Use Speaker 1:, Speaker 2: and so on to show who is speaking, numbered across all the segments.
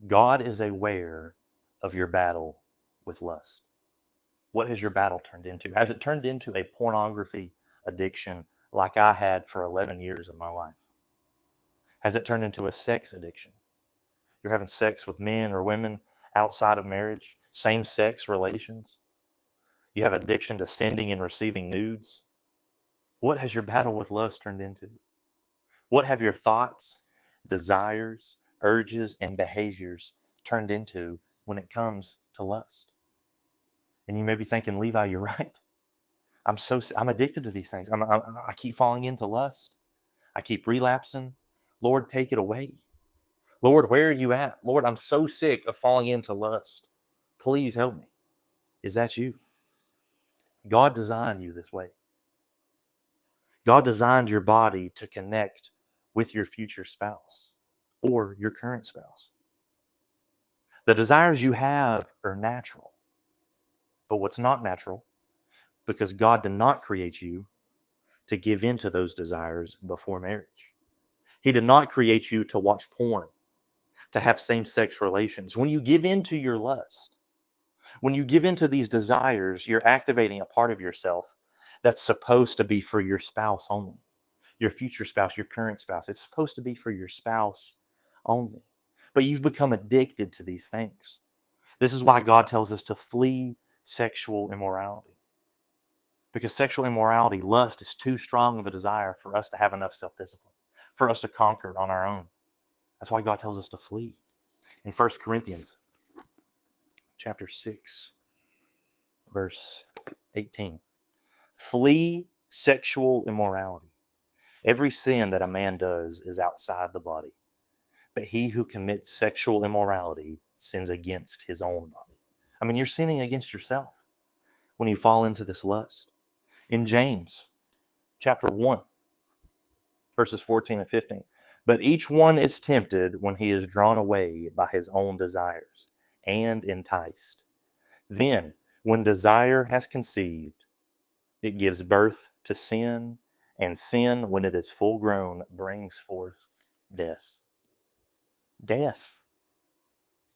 Speaker 1: God is aware of your battle with lust. What has your battle turned into? Has it turned into a pornography addiction like I had for 11 years of my life? Has it turned into a sex addiction? You're having sex with men or women outside of marriage, same sex relations. You have addiction to sending and receiving nudes. What has your battle with lust turned into? What have your thoughts, desires, urges, and behaviors turned into when it comes to lust? And you may be thinking, Levi, you're right. I'm addicted to these things. I keep falling into lust. I keep relapsing. Lord, take it away. Lord, where are you at? Lord, I'm so sick of falling into lust. Please help me. Is that you? God designed you this way. God designed your body to connect with your future spouse or your current spouse. The desires you have are natural. But what's not natural, because God did not create you to give in to those desires before marriage. He did not create you to watch porn, to have same-sex relations. When you give in to your lust, when you give in to these desires, you're activating a part of yourself that's supposed to be for your spouse only. Your future spouse, your current spouse. It's supposed to be for your spouse only. But you've become addicted to these things. This is why God tells us to flee sexual immorality. Because sexual immorality, lust, is too strong of a desire for us to have enough self-discipline, for us to conquer it on our own. That's why God tells us to flee. In 1 Corinthians chapter 6, verse 18. Flee sexual immorality. Every sin that a man does is outside the body, but he who commits sexual immorality sins against his own body. I mean, you're sinning against yourself when you fall into this lust. In James chapter 1, verses 14 and 15. But each one is tempted when he is drawn away by his own desires and enticed. Then, when desire has conceived, it gives birth to sin, and sin, when it is full grown, brings forth death. Death.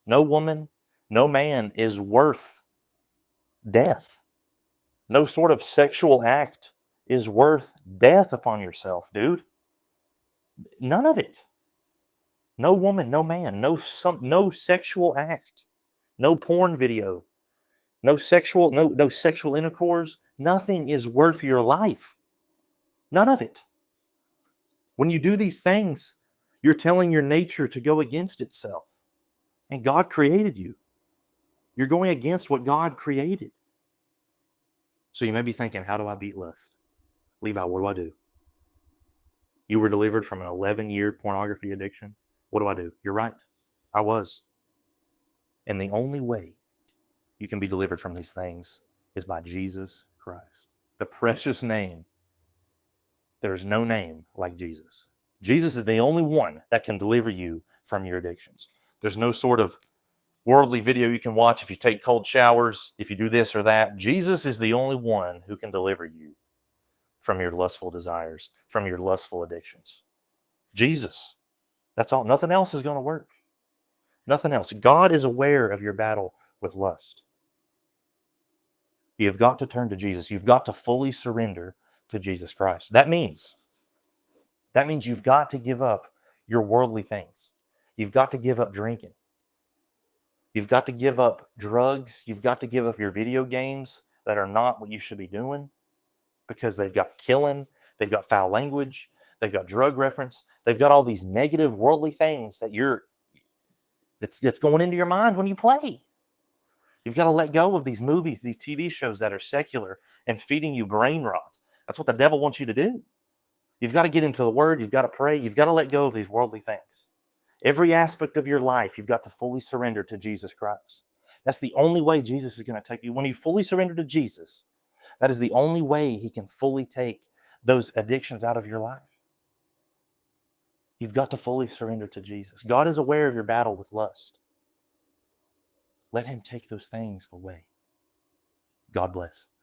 Speaker 1: No woman, no man is worth death. No sort of sexual act is worth death upon yourself, dude. None of it. No woman, no man, no sexual act, no porn video, no sexual intercourse. Nothing is worth your life. None of it. When you do these things, you're telling your nature to go against itself. And God created you. You're going against what God created. So you may be thinking, how do I beat lust? Levi, what do? You were delivered from an 11-year pornography addiction. What do? You're right. I was. And the only way you can be delivered from these things is by Jesus Christ. The precious name. There is no name like Jesus. Jesus is the only one that can deliver you from your addictions. There's no sort of worldly video you can watch if you take cold showers, if you do this or that. Jesus is the only one who can deliver you from your lustful desires, from your lustful addictions. Jesus. That's all. Nothing else is going to work. Nothing else. God is aware of your battle with lust. You've got to turn to Jesus. You've got to fully surrender to Jesus Christ. That means you've got to give up your worldly things. You've got to give up drinking. You've got to give up drugs. You've got to give up your video games that are not what you should be doing because they've got killing, they've got foul language, they've got drug reference, they've got all these negative worldly things that's going into your mind when you play. You've got to let go of these movies, these TV shows that are secular and feeding you brain rot. That's what the devil wants you to do. You've got to get into the Word. You've got to pray. You've got to let go of these worldly things. Every aspect of your life, you've got to fully surrender to Jesus Christ. That's the only way Jesus is going to take you. When you fully surrender to Jesus, that is the only way He can fully take those addictions out of your life. You've got to fully surrender to Jesus. God is aware of your battle with lust. Let Him take those things away. God bless.